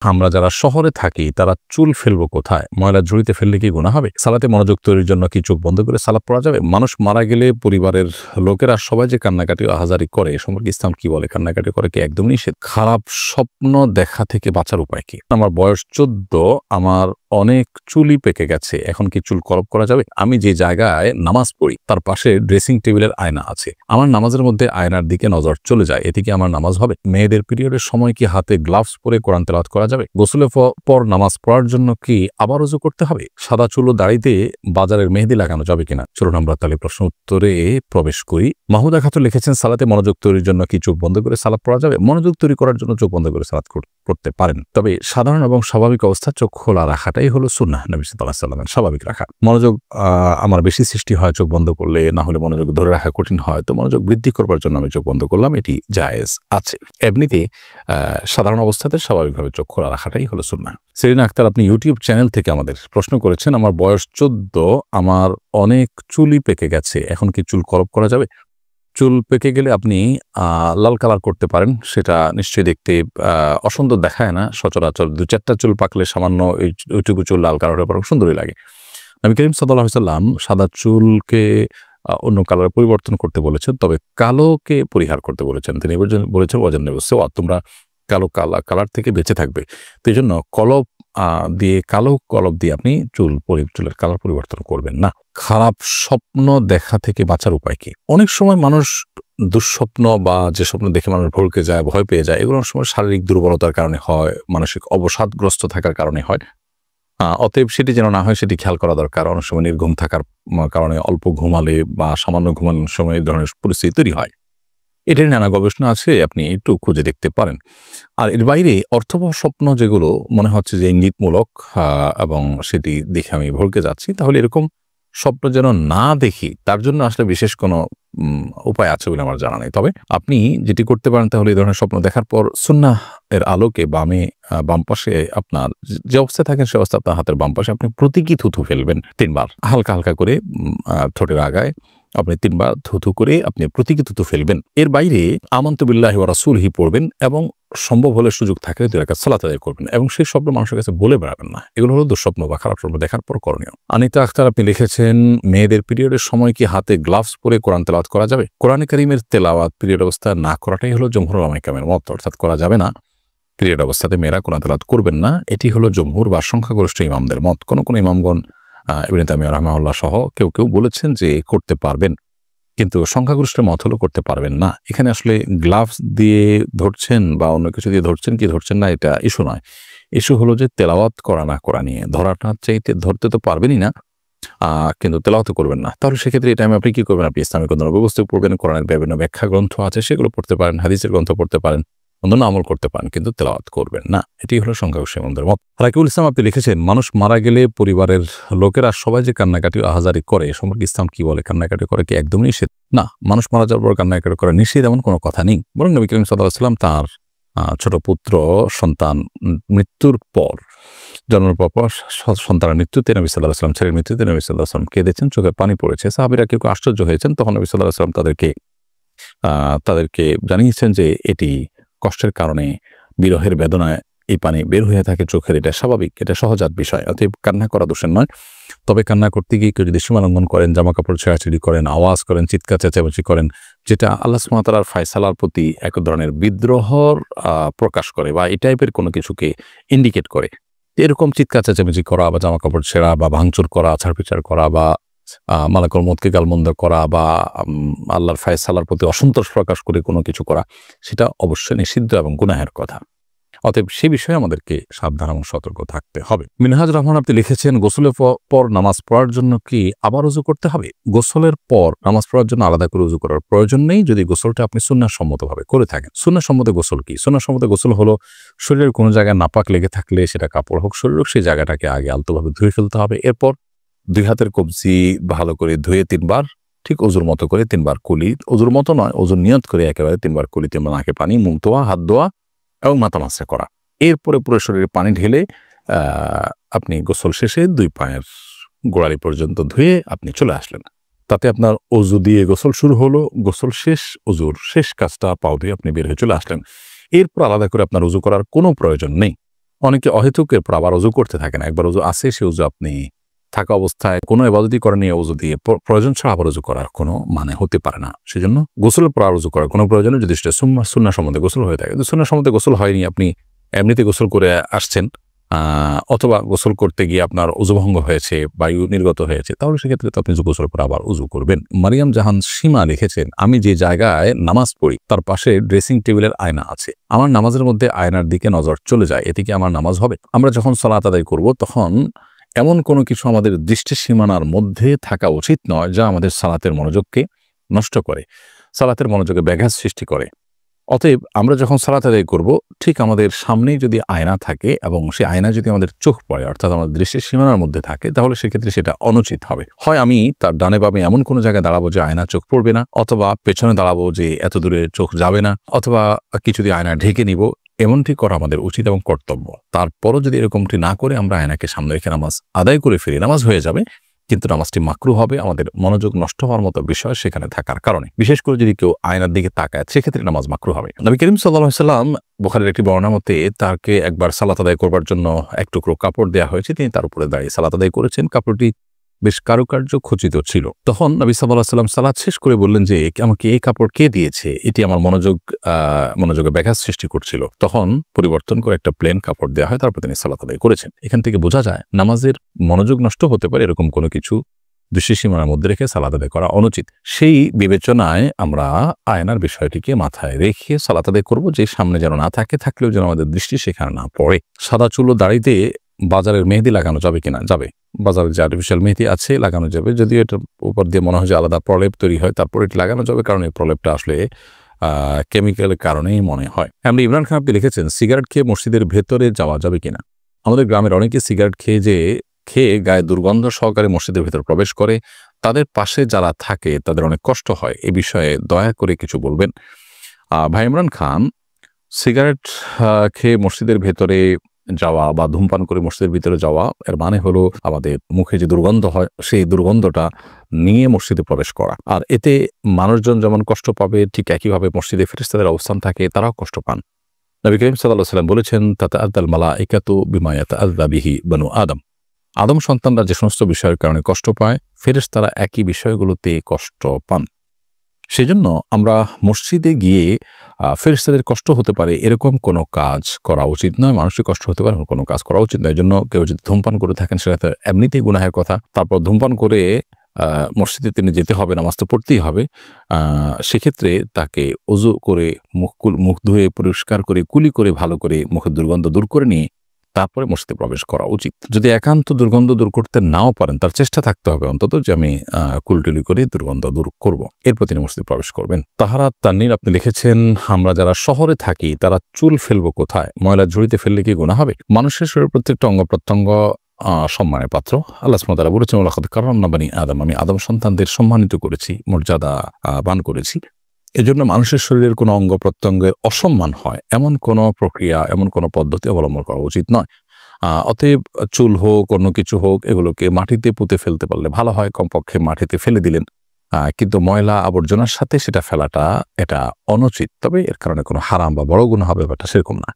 আমরা যারা শহরে থাকি তারা চুল ফেলবো কোথায়? ময়লার ঝুড়িতে ফেললে কি গুনাহ হবে? সালাতে মনোযোগ তৈরির জন্য কি চোখ বন্ধ করে সালাত পড়া যাবে? মানুষ মারা গেলে পরিবারের লোকেরা সবাই যে কান্নাকাটি ও আহাজারি করে এ সম্পর্কে ইসলাম কি বলে? কান্নাকাটি করে কি একদম নিষেধ? খারাপ স্বপ্ন দেখা থেকে বাঁচার উপায় কি? আমার বয়স ১৪, আমার অনেক চুলই পেকে গেছে। এখন কি চুল কলপ করা যাবে? আমি যে জায়গায় নামাজ পড়ি তার পাশে ড্রেসিং টেবিলের আয়না আছে। আমার নামাজের মধ্যে আয়নার দিকে নজর চলে যায়। এতে কি আমার নামাজ হবে? মেয়েদের পিরিয়ডের সময় কি হাতে গ্লাভস পরে কোরআন তেলাওয়াত করা যাবে? গোসলের পর নামাজ পড়ার জন্য কি আবার ওযু করতে হবে? সাদা চুল ও দাড়িতে বাজারের মেহেদি লাগানো যাবে কিনা? চলুন আমরা তাহলে প্রশ্ন উত্তরে প্রবেশ করি। মাহমুদা খাতুন লিখেছেন, সালাতে মনোযোগ তৈরির জন্য কি চোখ বন্ধ করে সালাত পড়া যাবে? মনোযোগ তৈরি করার জন্য চোখ বন্ধ করে সালাত করতে পারেন, তবে সাধারণ এবং স্বাভাবিক অবস্থা চোখ খোলা রাখাটাই হলো সুন্নাহ নবী সাল্লাল্লাহু আলাইহি ওয়াসাল্লামের। স্বাভাবিক রাখা। মনোযোগ আমার বেশি সৃষ্টি হয় চোখ বন্ধ করলে, না হলে মনোযোগ ধরে রাখা কঠিন হয়, তো মনোযোগ বৃদ্ধি করবার জন্য আমি চোখ বন্ধ করলাম, এটি জায়েজ আছে। এমনিতে সাধারণ অবস্থাতে স্বাভাবিকভাবে চোখ খোলা রাখাটাই হলো সুন্নাহ। সেরিনা আক্তার, আপনি ইউটিউব চ্যানেল থেকে আমাদের প্রশ্ন করেছেন, আমার বয়স ১৪, আমার অনেক চুলই পেকে গেছে, এখন কি চুল কলপ করা যাবে? চুল পেকে গেলে আপনি লাল কালার করতে পারেন, সেটা নিশ্চয়ই দেখতে অসুন্দর দেখায় না সচরাচর। ২-৪টা চুল পাকলে সামান্য ওইটুকু চুল লাল কালার হয়ে পড়া সুন্দরই লাগে। নবী করিম সাল্লাল্লাহু আলাইহি ওয়াসাল্লাম সাদা চুলকে অন্য কালারে পরিবর্তন করতে বলেছেন, তবে কালোকে পরিহার করতে বলেছেন। তিনি বলেছেন ওয়াজান্নাবু সাওয়াত, তোমরা কালো কালার থেকে বেঁচে থাকবে। তো এই জন্য কালো কলপ দিয়ে আপনি চুলের কালার পরিবর্তন করবেন না। খারাপ স্বপ্ন দেখা থেকে বাঁচার উপায় কি? অনেক সময় মানুষ দুঃস্বপ্ন বা যে স্বপ্ন দেখে মানুষ ভড়কে যায়, ভয় পেয়ে যায়, এগুলো অনেক সময় শারীরিক দুর্বলতার কারণে হয়, মানসিক অবসাদগ্রস্ত থাকার কারণে হয়। অতএব সেটি যেন না হয় সেটি খেয়াল করা দরকার। অনেক সময় নির্ঘুম থাকার কারণে অল্প ঘুমালে বা সামান্য ঘুমানোর সময় এই ধরনের পরিস্থিতি তৈরি হয়। এটার নানা গবেষণা আছে, আপনি একটু খুঁজে দেখতে পারেন। আর এর বাইরে অর্থবহ স্বপ্ন যেগুলো মনে হচ্ছে যে ইঙ্গিতমূলক এবং সেটি দেখে আমি ভড়কে যাচ্ছি, তাহলে এরকম স্বপ্ন যেন না দেখি তার জন্য আসলে বিশেষ কোনো উপায় আছে বলে আমার জানা নেই। তবে আপনি যেটি করতে পারেন তাহলে এই ধরনের স্বপ্ন দেখার পর সুন্নাহ এর আলোকে বাম পাশে আপনার যে অবস্থায় থাকেন সে অবস্থা আপনার হাতের বাম পাশে আপনি প্রতীকী থুথু ফেলবেন ৩ বার। হালকা হালকা করে ঠোঁটের আগায় আপনি ৩ বার থুথু করে আপনি প্রতীকী থুথু ফেলবেন। এর বাইরে আমানতু বিল্লাহি ওয়া রাসূলিহি পড়বেন এবং সম্ভব হলে সুযোগ থাকলে ২ রাকাত সালাত আদায় করবেন এবং সেই স্বপ্ন মানুষের কাছে বলে বেড়াবেন না। এগুলো হলো দুঃস্বপ্ন বা খারাপ স্বপ্ন দেখার পর করণীয়। আনিতা আক্তার, আপনি লিখেছেন, মেয়েদের পিরিয়ডের সময় কি হাতে গ্লাভস পরে কোরআন তেলাওয়াত করা যাবে? কোরআনে কারীমের তেলাওয়াত পিরিয়ড অবস্থায় না করাটাই হলো জমহুর উলামায়ে কেরামের মত, অর্থাৎ করা যাবে না। পিরিয়ড অবস্থাতে মেয়েরা কোরআন তেলাওয়াত করবেন না, এটি হলো জমহুর বা সংখ্যাগরিষ্ঠ ইমামদের মত। কোন ইমামগণ ইবনে তাইমিয়া রাহিমাহুল্লাহ সহ কেউ বলেছেন যে করতে পারবেন, কিন্তু সংখ্যাগরিষ্ঠের মত হলো করতে পারবেন না। এখানে আসলে গ্লাভস দিয়ে ধরছেন বা অন্য কিছু দিয়ে ধরছেন কি ধরছেন না, এটা ইস্যু নয়। ইস্যু হলো যে তেলাওয়াত করা না করা নিয়ে। ধরাটা চাইতে ধরতে তো পারবেনই না, কিন্তু তেলাওয়াত করবেন না। তাহলে সেক্ষেত্রে এই টাইমে আপনি কি করবেন? আপনি ইসলামিক অন্যান্য ব্যবস্থা পড়বেন, কোরআনের বিভিন্ন ব্যাখ্যা গ্রন্থ আছে সেগুলো পড়তে পারেন, হাদিসের গ্রন্থ পড়তে পারেন, অন্যান্য আমল করতে পারেন, কিন্তু তেলাওয়াত করবেন না। এটি হলো সংখ্যাগরিষ্ঠ ইমামদের মত। রাকিবুল ইসলাম, আপনি লিখেছেন, মানুষ মারা গেলে পরিবারের লোকেরা সবাই যে কান্নাকাটি ও আহাজারি করে এ সম্পর্কে ইসলাম কি বলে? কান্নাকাটি করে কি একদম নিষেধ? না, মানুষ মারা যাওয়ার পর কান্নাকাটি করা নিষেধ এমন কোনো কথা নেই। বরং নবী করিম সাল্লাল্লাহু আলাইহি ওয়াসাল্লাম তাঁর ছোট পুত্র সন্তান মৃত্যুর পর, জন্মের পর সন্তানের মৃত্যুতে নবী সাল্লাল্লাহু আলাইহি ওয়াসাল্লাম, ছেলের মৃত্যুতে নবী সাল্লাল্লাহু আলাইহি ওয়াসাল্লাম কেঁদেছেন, চোখে পানি পড়েছে। সাহাবীরা কেউ আশ্চর্য হয়েছেন, তখন নবী সাল্লাল্লাহু আলাইহি ওয়াসাল্লাম তাদেরকে জানিয়েছেন যে এটি কষ্টের কারণে, বিরহের বেদনায় এই পানি বের হয়ে থাকে চোখের, এটা স্বাভাবিক, এটা সহজাত বিষয়। অতএব কান্না করা দোষের নয়। তবে কান্না করতে গিয়ে কেউ যদি সীমা লঙ্ঘন করেন, জামা কাপড় ছেঁড়াছেঁড়ি করেন, আওয়াজ করেন, চিৎকার চেঁচামেচি করেন, যেটা আল্লাহ সুবহানাহু ওয়া তাআলার ফায়সালার প্রতি এক ধরনের বিদ্রোহর প্রকাশ করে বা এই টাইপের কোনো কিছুকে ইন্ডিকেট করে, এরকম চিৎকার চেঁচামেচি করা বা জামা কাপড় ছেঁড়া বা ভাঙচুর করা, ছাড়পিচার করা বা মালাকুল মউতকে গালমন্দ করা বা আল্লাহর ফায়সালার প্রতি অসন্তোষ প্রকাশ করে কোনো কিছু করা, সেটা অবশ্যই নিষিদ্ধ এবং গুনাহের কথা। অতএব সে বিষয়ে আমাদেরকে সাবধান এবং সতর্ক থাকতে হবে। মিনহাজ রহমান, আপনি লিখেছেন, গোসলের পর নামাজ পড়ার জন্য কি আবার ওযু করতে হবে? গোসলের পর নামাজ পড়ার জন্য আলাদা করে ওযু করার প্রয়োজন নেই, যদি গোসলটা আপনি সুন্নাহসম্মতভাবে করে থাকেন। সুন্নাহসম্মত গোসল কি? সুন্নাহসম্মত গোসল হলো শরীরের কোনো জায়গায় নাপাক লেগে থাকলে, সেটা কাপড় হোক শরীর হোক, সেই জায়গাটাকে আগে আলতোভাবে ধুয়ে ফেলতে হবে। এরপর 2 হাতের কবজি ভালো করে ধুয়ে 3 বার, ঠিক ওযুর মতো করে 3 বার কুলি, ওযুর মতো নয়, ওযুর নিয়ত করে একেবারে 3 বার কুলি, 3 বার নাকে পানি, মুখ ধোয়া, হাত ধোয়া এবং মাথা মাসা করা। এরপরে পুরো শরীরে পানি ঢেলে আপনি গোসল শেষে 2 পায়ের গোড়ালি পর্যন্ত ধুয়ে আপনি চলে আসলেন। তাতে আপনার ওযু দিয়ে গোসল শুরু হলো, গোসল শেষ, ওযুর শেষ কাজটা পাও ধুয়ে আপনি বের হয়ে চলে আসলেন। এরপর আলাদা করে আপনার ওযু করার কোনো প্রয়োজন নেই। অনেকে অহেতুক এরপর আবার ওযু করতে থাকেন। একবার ওযু আছে, সে ওযু আপনি থাকা অবস্থায় কোনো ইবাদতই করেননি, ওযু দিয়ে প্রয়োজন ছাড়া আবার ওযু করার কোনো মানে হতে পারে না। সেজন্য গোসলের পর আর ওযু করার কোনো প্রয়োজন নেই, যদি সেটা সুন্নাহ সম্বন্ধে গোসল হয়ে থাকে। সুন্নাহ সম্বন্ধে গোসল হয়নি, আপনি এমনিতে গোসল করে আসছেন, অথবা গোসল করতে গিয়ে আপনার ওযুভঙ্গ হয়েছে, বায়ু নির্গত হয়েছে, তাহলে সেক্ষেত্রে তো আপনি গোসলের পর আবার ওযু করবেন। মারিয়াম জাহান সীমা লিখেছেন, আমি যে জায়গায় নামাজ পড়ি তার পাশে ড্রেসিং টেবিলের আয়না আছে। আমার নামাজের মধ্যে আয়নার দিকে নজর চলে যায়, এতে কি আমার নামাজ হবে? আমরা যখন সালাত আদায় করব তখন এমন কোনো কিছু আমাদের দৃষ্টি সীমানার মধ্যে থাকা উচিত নয় যা আমাদের সালাতের মনোযোগকে নষ্ট করে, সালাতের মনোযোগে ব্যাঘাত সৃষ্টি করে। অতএব আমরা যখন সালাত আদায় করব, ঠিক আমাদের সামনেই যদি আয়না থাকে এবং সেই আয়না যদি আমাদের চোখ পড়ে, অর্থাৎ আমাদের দৃষ্টির সীমানার মধ্যে থাকে, তাহলে সেক্ষেত্রে সেটা অনুচিত হবে। হয় আমি তার ডানে বামে এমন কোনো জায়গায় দাঁড়াবো যে আয়না চোখ পড়বে না, অথবা পেছনে দাঁড়াবো যে এত দূরে চোখ যাবে না, অথবা কিছু দিয়ে আয়না ঢেকে নিব। এমনটি করা আমাদের উচিত এবং কর্তব্য। তারপরও যদি এরকমটি না করে আমরা আয়নাকে সামনে রেখে নামাজ আদায় করে ফিরি, নামাজ হয়ে যাবে, কিন্তু নামাজটি মাকরুহ হবে, আমাদের মনোযোগ নষ্ট হওয়ার মতো বিষয় সেখানে থাকার কারণে। বিশেষ করে যদি কেউ আয়নার দিকে তাকায়, সেক্ষেত্রে নামাজ মাকরুহ হবে। নবী করিম সাল্লাল্লাহু আলাইহি ওয়াসাল্লাম, বুখারীর একটি বর্ণনা মতে, তাকে একবার সালাত আদায় করবার জন্য এক টুকরো কাপড় দেওয়া হয়েছে, তিনি তার উপরে দাঁড়িয়ে সালাত আদায় করেছেন। কাপড়টি বেশ কারুকার্য খচিত ছিল। তখন নবী সাল্লাল্লাহু আলাইহি ওয়াসাল্লাম সালাত শেষ করে বললেন যে, আমাকে এই কাপড় কে দিয়েছে? এটি আমার মনোযোগে ব্যাঘাত সৃষ্টি করছিল। তখন পরিবর্তন করে একটা প্লেন কাপড় দেওয়া হয়, তারপর তিনি সালাত আদায় করেছেন। এখান থেকে বোঝা যায় নামাজের মনোযোগ নষ্ট হতে পারে, এরকম কোনো কিছু দৃষ্টি সীমানার মধ্যে রেখে সালাত আদায় করা অনুচিত। সেই বিবেচনায় আমরা আয়নার বিষয়টিকে মাথায় রেখে সালাত আদায় করব, যে সামনে যেন না থাকে, থাকলেও যেন আমাদের দৃষ্টি সেখানে না পড়ে। সাদা চুল ও দাড়িতে বাজারের মেহেদি লাগানো যাবে কিনা? যাবে। বাজারে যে আর্টিফিশিয়াল মেহেদি আছে লাগানো যাবে, যদিও এটার উপর দিয়ে মনে হয় যে আলাদা প্রলেপ তৈরি হয়, তারপর এটি লাগানো যাবে, কারণ এই প্রলেপটা আসলে কেমিক্যালের কারণেই মনে হয়। এমনি ইমরান খান আপনি লিখেছেন, সিগারেট খেয়ে মসজিদের ভেতরে যাওয়া যাবে কিনা? আমাদের গ্রামের অনেকে সিগারেট খেয়ে গায়ে দুর্গন্ধ সহকারে মসজিদের ভেতর প্রবেশ করে, তাদের পাশে যারা থাকে তাদের অনেক কষ্ট হয়। এ বিষয়ে দয়া করে কিছু বলবেন। ভাই ইমরান খান, সিগারেট খেয়ে মসজিদের ভেতরে যাওয়া বা ধূমপান করে মসজিদের ভিতরে যাওয়া, এর মানে হলো আমাদের মুখে যে দুর্গন্ধ হয় সেই দুর্গন্ধটা নিয়ে মসজিদে প্রবেশ করা। আর এতে মানুষজন যেমন কষ্ট পাবে, ঠিক একইভাবে মসজিদে ফেরেশতাদের অবস্থান থাকে, তারাও কষ্ট পান। নবী করিম সাল্লাল্লাহু আলাইহি ওয়াসাল্লাম বলেছেন, তাতাআদ্দাল মালাইকাতু বিমা ইয়াতাআদ্দা বিহি বানু আদম। আদম সন্তানরা যে সমস্ত বিষয়ের কারণে কষ্ট পায়, ফেরেশতারা একই বিষয়গুলোতে কষ্ট পান। সেজন্য আমরা মসজিদে গিয়ে ফেরেশতাদের কষ্ট হতে পারে এরকম কোনো কাজ করা উচিত নয়, মানুষের কষ্ট হতে পারে কোনো কাজ করা উচিত নয়। এজন্য কেউ যদি ধূমপান করে থাকেন, সেটা তো এমনিতেই গুনাহের কথা। তারপর ধূমপান করে মসজিদে তিনি যেতে হবে, নামাজ তো পড়তেই হবে। সেক্ষেত্রে তাকে ওযু করে মুখ ধুয়ে পরিষ্কার করে কুলি করে ভালো করে মুখের দুর্গন্ধ দূর করে নিয়ে তারপরে মসজিদে প্রবেশ করা উচিত। যদি একান্ত দুর্গন্ধ দূর করতে নাও পারেন, তার চেষ্টা থাকতে হবে অন্তত যে আমি কুলটুলি করে দুর্গন্ধ দূর করব, এরপর তিনি মসজিদে প্রবেশ করবেন। তাহারাত তাননীর আপনি লিখেছেন, আমরা যারা শহরে থাকি তারা চুল ফেলবো কোথায়? ময়লা ঝুড়িতে ফেললে কি গুনাহ হবে? মানুষের শরীরের প্রত্যেকটা অঙ্গ প্রত্যঙ্গ সম্মানের পাত্র। আল্লাহ সুবহানাহু ওয়া তাআলা বলেছেন, ওয়ালাকাদ কাররামনা বানি আদম, আমি আদম সন্তানদের সম্মানিত করেছি, মর্যাদা বান করেছি। এজন্য মানুষের শরীরের কোনো অঙ্গ প্রত্যঙ্গের অসম্মান হয় এমন কোনো প্রক্রিয়া, এমন কোনো পদ্ধতি অবলম্বন করা উচিত নয়। অতএব চুল হোক, অন্য কিছু হোক, এগুলোকে মাটিতে পুঁতে ফেলতে পারলে ভালো হয়, কমপক্ষে মাটিতে ফেলে দিলেন। কিন্তু ময়লা আবর্জনার সাথে সেটা ফেলাটা এটা অনুচিত। তবে এর কারণে কোনো হারাম বা বড় গুনাহ হবে ব্যাপারটা সেরকম না।